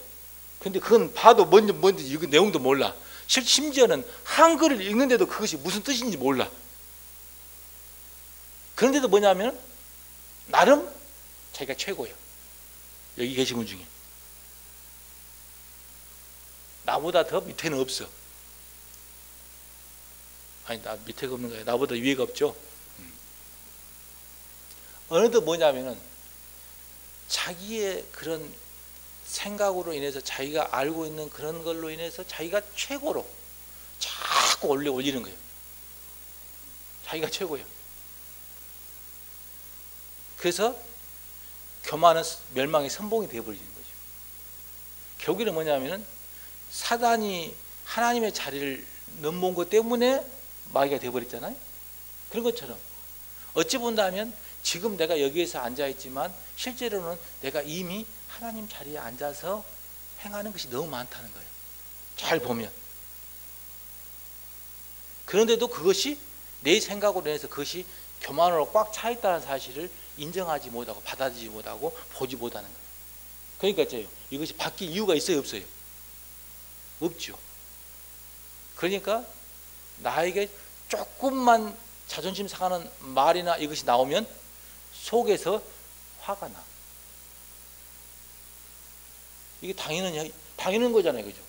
근데 그건 봐도 뭔지 이거 내용도 몰라. 심지어는 한글을 읽는데도 그것이 무슨 뜻인지 몰라. 그런데도 뭐냐면 나름 자기가 최고예요. 여기 계신 분 중에. 나보다 더 밑에는 없어. 아니 나 밑에가 없는 거야. 나보다 위에가 없죠. 어느덧 뭐냐면은 자기의 그런 생각으로 인해서 자기가 알고 있는 그런 걸로 인해서 자기가 최고로 자꾸 올리는 거예요. 자기가 최고예요. 그래서 교만은 멸망의 선봉이 되어버리는 거죠. 결국에는 뭐냐면은 사단이 하나님의 자리를 넘본 것 때문에 마귀가 되어버렸잖아요. 그런 것처럼 어찌 본다면 지금 내가 여기에서 앉아있지만 실제로는 내가 이미 하나님 자리에 앉아서 행하는 것이 너무 많다는 거예요. 잘 보면. 그런데도 그것이 내 생각으로 인해서 그것이 교만으로 꽉 차 있다는 사실을 인정하지 못하고 받아들이지 못하고 보지 못하는 거예요. 그러니까 이것이 바뀔 이유가 있어요, 없어요? 없죠. 그러니까 나에게 조금만 자존심 상하는 말이나 이것이 나오면 속에서 화가 나. 이게 당연한 거잖아요, 그죠?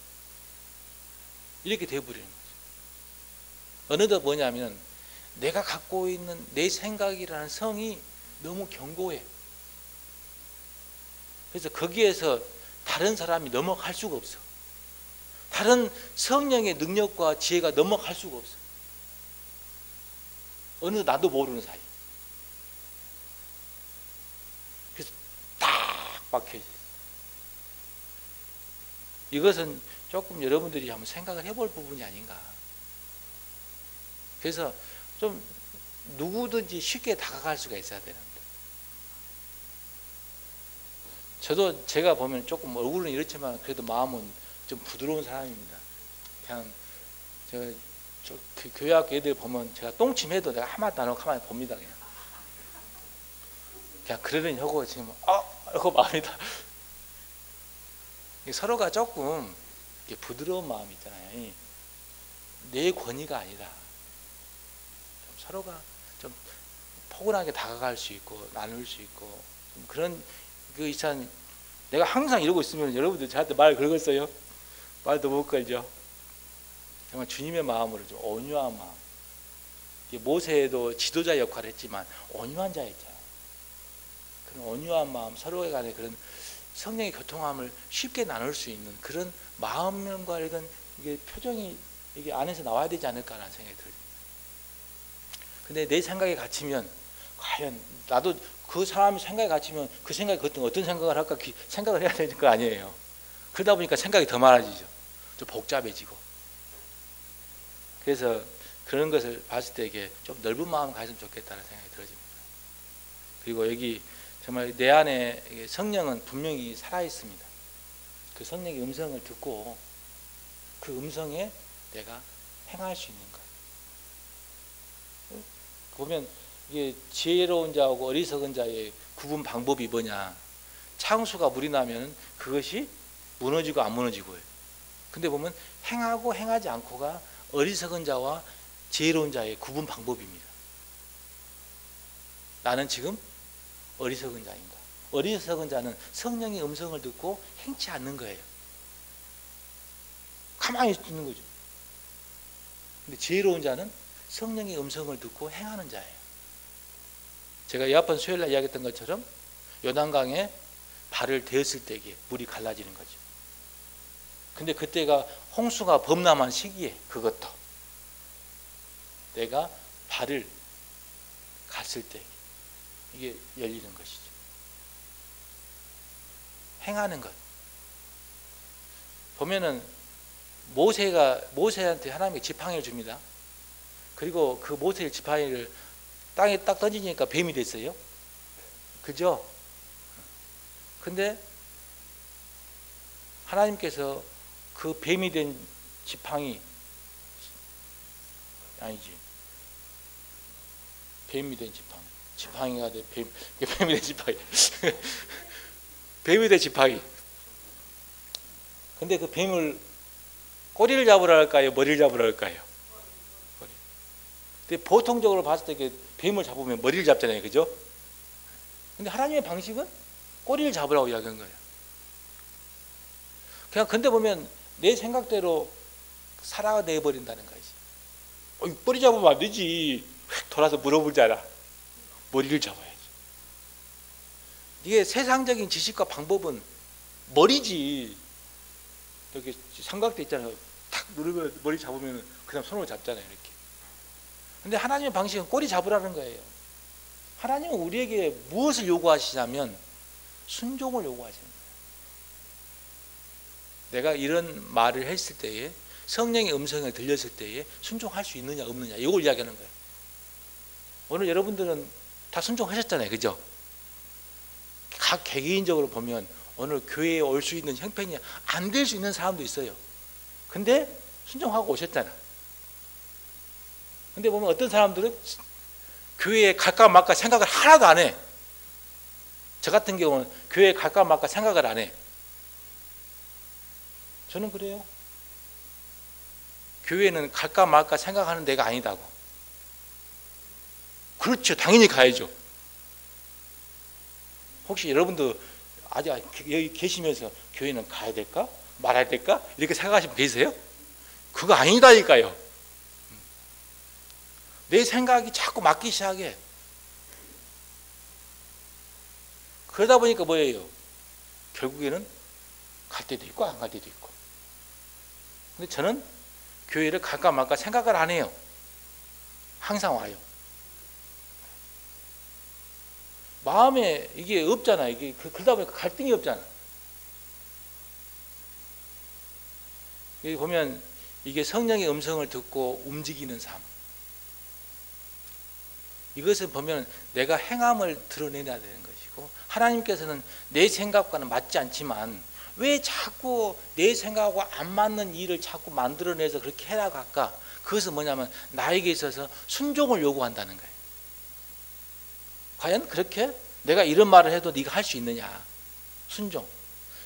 이렇게 돼버리는 거죠. 어느덧 뭐냐면 내가 갖고 있는 내 생각이라는 성이 너무 견고해. 그래서 거기에서 다른 사람이 넘어갈 수가 없어. 다른 성령의 능력과 지혜가 넘어갈 수가 없어. 어느 나도 모르는 사이. 그래서 딱 박혀있어. 이것은 조금 여러분들이 한번 생각을 해볼 부분이 아닌가. 그래서 좀 누구든지 쉽게 다가갈 수가 있어야 되는데, 저도 제가 보면 조금 얼굴은 이렇지만 그래도 마음은 좀 부드러운 사람입니다. 그냥 제가 그 교회학교 애들 보면 제가 똥침해도 내가 한마디도 안 하고 가만히 봅니다. 그냥 그러려니 하고 지금 이러고 마음이다. 서로가 조금 부드러운 마음이 있잖아요. 내 권위가 아니라 좀 서로가 좀 포근하게 다가갈 수 있고 나눌 수 있고, 좀 그런 그 이상. 내가 항상 이러고 있으면 여러분들 저한테 말 걸겠어요? 말도 못 걸죠. 정말 주님의 마음으로 좀 온유한 마음. 모세도 지도자 역할을 했지만 온유한 자였잖아요. 그런 온유한 마음, 서로에 간의 그런 성령의 교통함을 쉽게 나눌 수 있는 그런 마음과 이건 이게 표정이 이게 안에서 나와야 되지 않을까라는 생각이 들어요. 근데 내 생각에 갇히면 과연 나도 그 사람이 생각에 갇히면 그 생각이 어떤 생각을 할까 생각을 해야 되는 거 아니에요. 그러다 보니까 생각이 더 많아지죠. 좀 복잡해지고. 그래서 그런 것을 봤을 때 이게 좀 넓은 마음 가졌으면 좋겠다는 생각이 들어집니다. 그리고 여기 정말 내 안에 성령은 분명히 살아 있습니다. 그 성령의 음성을 듣고 그 음성에 내가 행할 수 있는 것. 보면 이게 지혜로운 자하고 어리석은 자의 구분 방법이 뭐냐? 창수가 물이 나면 그것이 무너지고 안 무너지고요. 근데 보면 행하고 행하지 않고가 어리석은 자와 지혜로운 자의 구분 방법입니다. 나는 지금 어리석은 자인가? 어리석은 자는 성령의 음성을 듣고 행치 않는 거예요. 가만히 있는 거죠. 근데 지혜로운 자는 성령의 음성을 듣고 행하는 자예요. 제가 여하편 수요일날 이야기했던 것처럼 요단강에 발을 대었을 때 물이 갈라지는 거죠. 근데 그때가 홍수가 범람한 시기에 그것도 내가 발을 갔을 때 이게 열리는 것이죠. 행하는 것. 보면은 모세한테 하나님이 지팡이를 줍니다. 그리고 그 모세의 지팡이를 땅에 딱 던지니까 뱀이 됐어요. 그죠? 근데 하나님께서 그 뱀이 된 지팡이 아니지. 뱀이 된 지팡이가 돼 뱀이 된 지팡이. 뱀이 된 지팡이. 근데 그 뱀을 꼬리를 잡으라 할까요? 머리를 잡으라 할까요? 머리. 근데 보통적으로 봤을 때 뱀을 잡으면 머리를 잡잖아요. 그죠? 근데 하나님의 방식은 꼬리를 잡으라고 이야기한 거예요. 그냥 근데 보면 내 생각대로 살아내 버린다는 거지. 꼬리 잡으면 안 되지. 돌아서 물어보잖아. 머리를 잡아야지. 이게 세상적인 지식과 방법은 머리지. 여기 삼각대 있잖아요. 탁 누르면 머리 잡으면 그냥 손으로 잡잖아요. 이렇게. 근데 하나님의 방식은 꼬리 잡으라는 거예요. 하나님은 우리에게 무엇을 요구하시냐면 순종을 요구하시는 거예요. 내가 이런 말을 했을 때에 성령의 음성을 들렸을 때에 순종할 수 있느냐 없느냐 이걸 이야기하는 거예요. 오늘 여러분들은 다 순종하셨잖아요. 그죠? 각 개개인적으로 보면 오늘 교회에 올 수 있는 형편이 안 될 수 있는 사람도 있어요. 근데 순종하고 오셨잖아. 근데 보면 어떤 사람들은 교회에 갈까 말까 생각을 하나도 안 해. 저 같은 경우는 교회에 갈까 말까 생각을 안 해. 저는 그래요. 교회는 갈까 말까 생각하는 데가 아니다고. 그렇죠. 당연히 가야죠. 혹시 여러분도 아직 여기 계시면서 교회는 가야 될까? 말아야 될까? 이렇게 생각하시면 계세요? 그거 아니다니까요. 내 생각이 자꾸 맞기 시작해. 그러다 보니까 뭐예요? 결국에는 갈 때도 있고 안 갈 때도 있고. 근데 저는 교회를 갈까 말까 생각을 안 해요. 항상 와요. 마음에 이게 없잖아. 이게 그러다 보니까 갈등이 없잖아. 여기 보면 이게 성령의 음성을 듣고 움직이는 삶. 이것을 보면 내가 행함을 드러내야 되는 것이고, 하나님께서는 내 생각과는 맞지 않지만 왜 자꾸 내 생각하고 안 맞는 일을 자꾸 만들어내서 그렇게 해라고 할까? 그것은 뭐냐면 나에게 있어서 순종을 요구한다는 거예요. 과연 그렇게 내가 이런 말을 해도 네가 할 수 있느냐? 순종.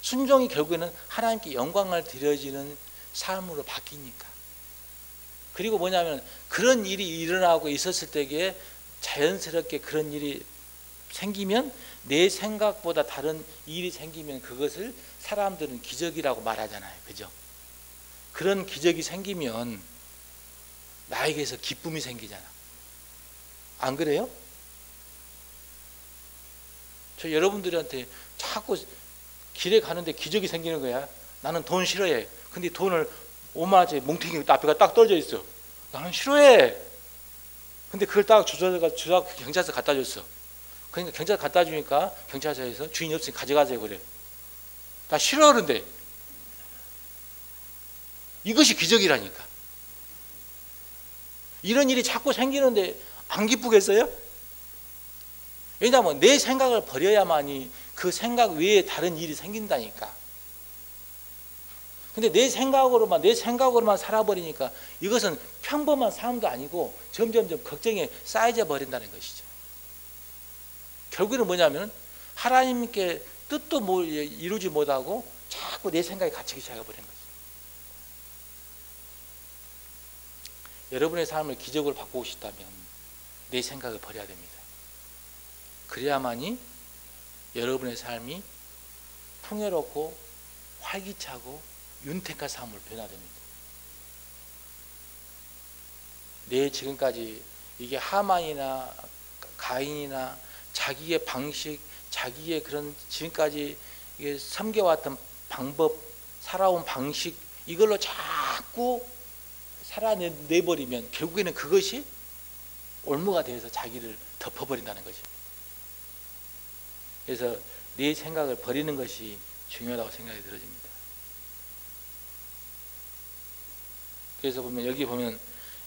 순종이 결국에는 하나님께 영광을 드려지는 삶으로 바뀌니까. 그리고 뭐냐면 그런 일이 일어나고 있었을 때에 자연스럽게 그런 일이 생기면, 내 생각보다 다른 일이 생기면 그것을 사람들은 기적이라고 말하잖아요. 그죠? 그런 기적이 생기면 나에게서 기쁨이 생기잖아. 안 그래요? 저 여러분들한테 자꾸 길에 가는데 기적이 생기는 거야. 나는 돈 싫어해. 근데 돈을 5만 원짜리 뭉탱이 앞에가 딱 떨어져 있어. 나는 싫어해. 근데 그걸 딱 주사 경찰서 갖다 줬어. 그러니까 경찰서 갖다 주니까 경찰서에서 주인이 없으니 가져가세요 그래. 나 싫어 그런데. 이것이 기적이라니까. 이런 일이 자꾸 생기는데 안 기쁘겠어요? 왜냐하면 내 생각을 버려야만이 그 생각 외에 다른 일이 생긴다니까. 근데 내 생각으로만 살아버리니까 이것은 평범한 삶도 아니고 점점점 걱정에 쌓여져 버린다는 것이죠. 결국에는 뭐냐면 하나님께 뜻도 이루지 못하고 자꾸 내 생각에 갇히기 시작해버리는 거죠. 여러분의 삶을 기적으로 바꾸고 싶다면 내 생각을 버려야 됩니다. 그래야만이 여러분의 삶이 풍요롭고 활기차고 윤택한 삶으로 변화됩니다. 내 지금까지 이게 하만이나 가인이나 자기의 방식, 자기의 그런 지금까지 이게 섬겨왔던 방법, 살아온 방식, 이걸로 자꾸 살아내버리면 결국에는 그것이 올무가 되어서 자기를 덮어버린다는 것입니다. 그래서 내 생각을 버리는 것이 중요하다고 생각이 들어집니다. 그래서 보면 여기 보면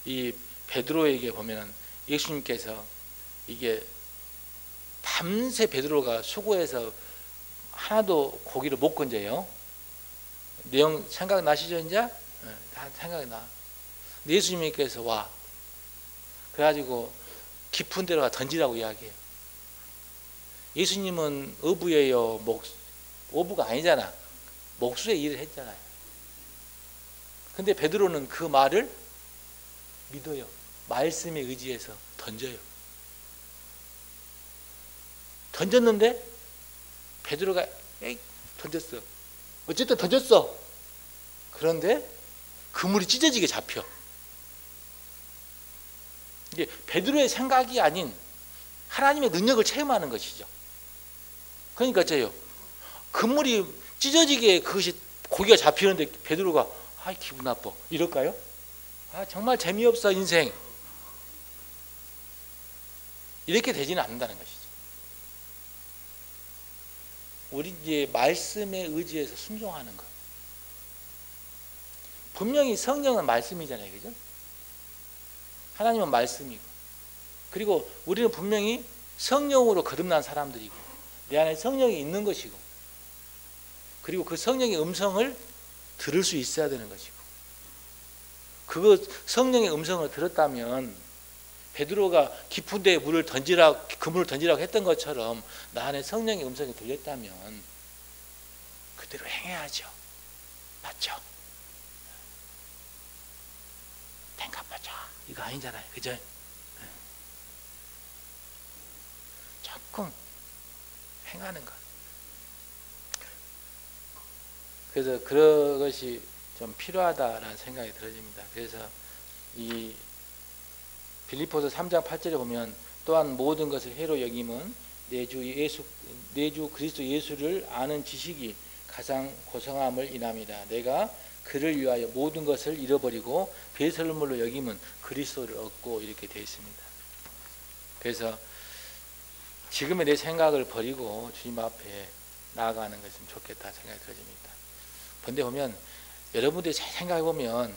이 베드로에게 보면 예수님께서 이게 밤새 베드로가 수고해서 하나도 고기를 못 건져요. 내용 생각나시죠 이제? 다 생각이 나. 예수님께서 와. 그래가지고 깊은 데로 던지라고 이야기해요. 예수님은 어부예요. 어부가 아니잖아. 목수의 일을 했잖아요. 근데 베드로는 그 말을 믿어요. 말씀에 의지해서 던져요. 던졌는데 베드로가 던졌어. 어쨌든 던졌어. 그런데 그물이 찢어지게 잡혀. 이게 베드로의 생각이 아닌 하나님의 능력을 체험하는 것이죠. 그러니까 어째요? 그물이 찢어지게 그것이 고기가 잡히는데 베드로가 기분 나빠 이럴까요? 정말 재미없어 인생. 이렇게 되지는 않는다는 것이죠. 우리 이제 말씀에 의지해서 순종하는 것. 분명히 성령은 말씀이잖아요, 그죠? 하나님은 말씀이고, 그리고 우리는 분명히 성령으로 거듭난 사람들이고, 내 안에 성령이 있는 것이고, 그리고 그 성령의 음성을 들을 수 있어야 되는 것이고, 그거 성령의 음성을 들었다면 베드로가 깊은 데에 그물을 던지라고 했던 것처럼 나 안에 성령의 음성이 들렸다면 그대로 행해야죠. 맞죠? 땡값하자 이거 아니잖아요, 그죠? 조금 행하는 것. 그래서 그것이 좀 필요하다라는 생각이 들어집니다. 그래서 이 빌립보서 3장 8절에 보면 또한 모든 것을 해로 여김은 내 주 그리스도 예수를 아는 지식이 가장 고상함을 인합니다. 내가 그를 위하여 모든 것을 잃어버리고 배설물로 여김은 그리스도를 얻고, 이렇게 되어 있습니다. 그래서 지금의 내 생각을 버리고 주님 앞에 나아가는 것은 좋겠다 생각이 들어집니다. 근데 보면 여러분들이 잘 생각해 보면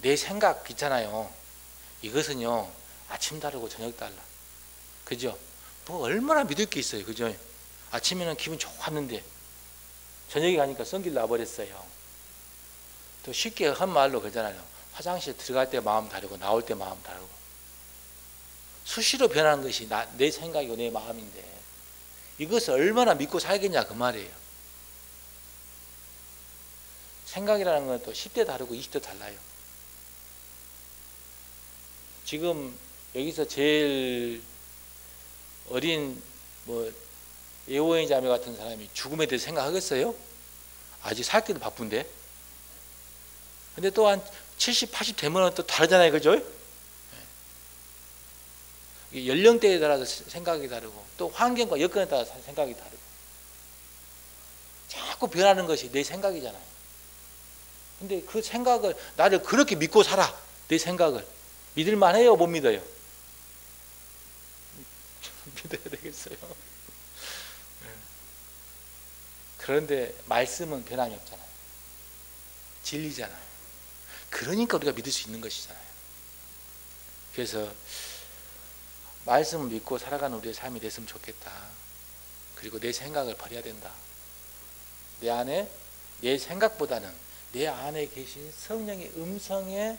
내 생각 있잖아요. 이것은요 아침 다르고 저녁 달라. 그죠? 뭐 얼마나 믿을 게 있어요. 그죠? 아침에는 기분 좋았는데 저녁에 가니까 성질 나버렸어요. 또 쉽게 한 말로 그러잖아요. 화장실 들어갈 때 마음 다르고 나올 때 마음 다르고. 수시로 변하는 것이 내 생각이고 내 마음인데 이것을 얼마나 믿고 살겠냐 그 말이에요. 생각이라는 건 또 10대 다르고 20대 달라요. 지금 여기서 제일 어린 뭐 예호의 자매 같은 사람이 죽음에 대해서 생각하겠어요? 아직 살기도 바쁜데. 근데 또 한 70, 80 되면 또 다르잖아요. 그죠? 연령대에 따라서 생각이 다르고 또 환경과 여건에 따라서 생각이 다르고 자꾸 변하는 것이 내 생각이잖아요. 근데 그 생각을 나를 그렇게 믿고 살아. 내 생각을 믿을만 해요? 못 믿어요? 믿어야 되겠어요. 그런데 말씀은 변함이 없잖아요. 진리잖아요. 그러니까 우리가 믿을 수 있는 것이잖아요. 그래서 말씀을 믿고 살아가는 우리의 삶이 됐으면 좋겠다. 그리고 내 생각을 버려야 된다. 내 안에 내 생각보다는 내 안에 계신 성령의 음성에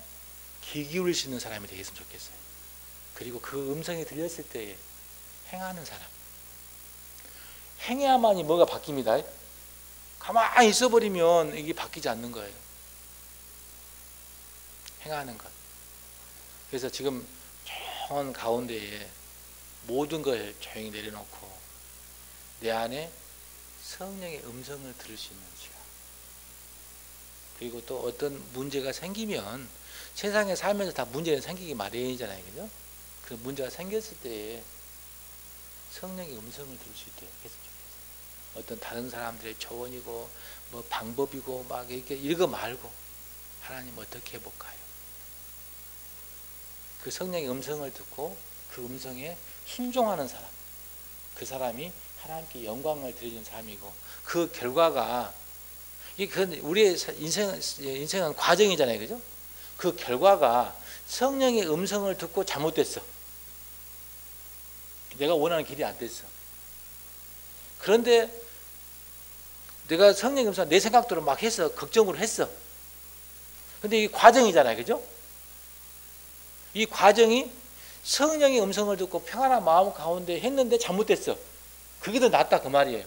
귀 기울일 수 있는 사람이 되겠으면 좋겠어요. 그리고 그 음성이 들렸을 때에 행하는 사람. 행해야만이 뭐가 바뀝니다. 가만히 있어버리면 이게 바뀌지 않는 거예요. 행하는 것. 그래서 지금 조용한 가운데에 모든 걸 조용히 내려놓고 내 안에 성령의 음성을 들을 수 있는 시간. 그리고 또 어떤 문제가 생기면 세상에 살면서 다 문제는 생기기 마련이잖아요. 그죠? 그 문제가 생겼을 때에 성령의 음성을 들을 수 있게 했으면 좋겠어요. 어떤 다른 사람들의 조언이고 뭐 방법이고 막 이렇게 이거 말고 하나님 어떻게 해볼까요? 그 성령의 음성을 듣고 그 음성에 순종하는 사람, 그 사람이 하나님께 영광을 드리는 사람이고 그 결과가 우리의 인생은 과정이잖아요. 그죠? 그 결과가 성령의 음성을 듣고 잘못됐어. 내가 원하는 길이 안 됐어. 그런데 내가 성령의 음성 내 생각대로 막 했어. 걱정으로 했어. 근데 이게 과정이잖아요. 그죠? 이 과정이 성령의 음성을 듣고 평안한 마음 가운데 했는데 잘못됐어. 그게 더 낫다 그 말이에요.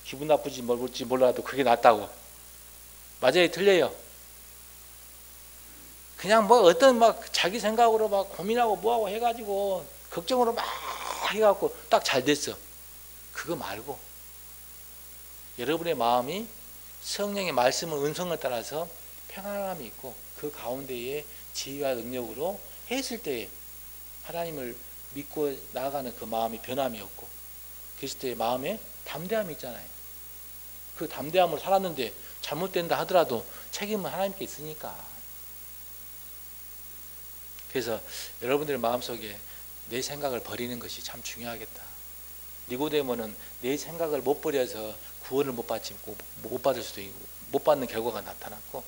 기분 나쁘지 뭘지 몰라도 그게 낫다고. 맞아요? 틀려요? 그냥 뭐 어떤 막 자기 생각으로 막 고민하고 뭐하고 해가지고 걱정으로 막 해갖고 딱 잘 됐어. 그거 말고 여러분의 마음이 성령의 말씀을 음성을 따라서 평안함이 있고 그 가운데에 지혜와 능력으로 했을 때에 하나님을 믿고 나아가는 그 마음이 변함이 없고 그리스도의 마음에 담대함이 있잖아요. 그 담대함으로 살았는데 잘못된다 하더라도 책임은 하나님께 있으니까. 그래서 여러분들의 마음속에 내 생각을 버리는 것이 참 중요하겠다. 니고데모는 내 생각을 못 버려서 구원을 못 받을 수도 있고 못 받는 결과가 나타났고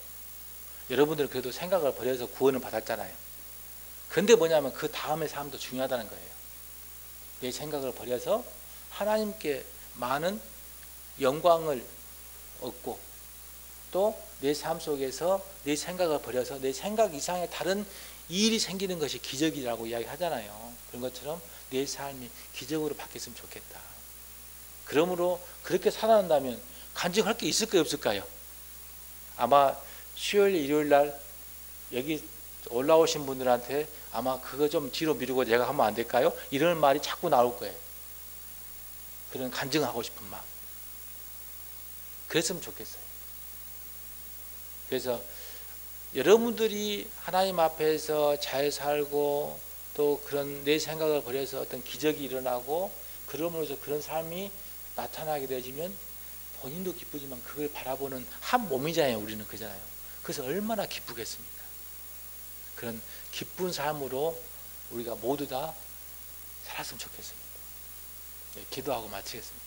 여러분들은 그래도 생각을 버려서 구원을 받았잖아요. 근데 뭐냐면 그 다음의 삶도 중요하다는 거예요. 내 생각을 버려서 하나님께 많은 영광을 얻고 또 내 삶 속에서 내 생각을 버려서 내 생각 이상의 다른 일이 생기는 것이 기적이라고 이야기하잖아요. 그런 것처럼 내 삶이 기적으로 바뀌었으면 좋겠다. 그러므로 그렇게 살아난다면 간증할 게 있을까요 없을까요? 아마 수요일 일요일 날 여기 올라오신 분들한테 아마 그거 좀 뒤로 미루고 내가 하면 안 될까요? 이런 말이 자꾸 나올 거예요. 그런 간증하고 싶은 마음. 그랬으면 좋겠어요. 그래서 여러분들이 하나님 앞에서 잘 살고 또 그런 내 생각을 버려서 어떤 기적이 일어나고 그러므로서 그런 삶이 나타나게 되어지면 본인도 기쁘지만 그걸 바라보는 한 몸이잖아요. 우리는 그잖아요. 그래서 얼마나 기쁘겠습니까? 그런 기쁜 삶으로 우리가 모두 다 살았으면 좋겠습니다. 네, 기도하고 마치겠습니다.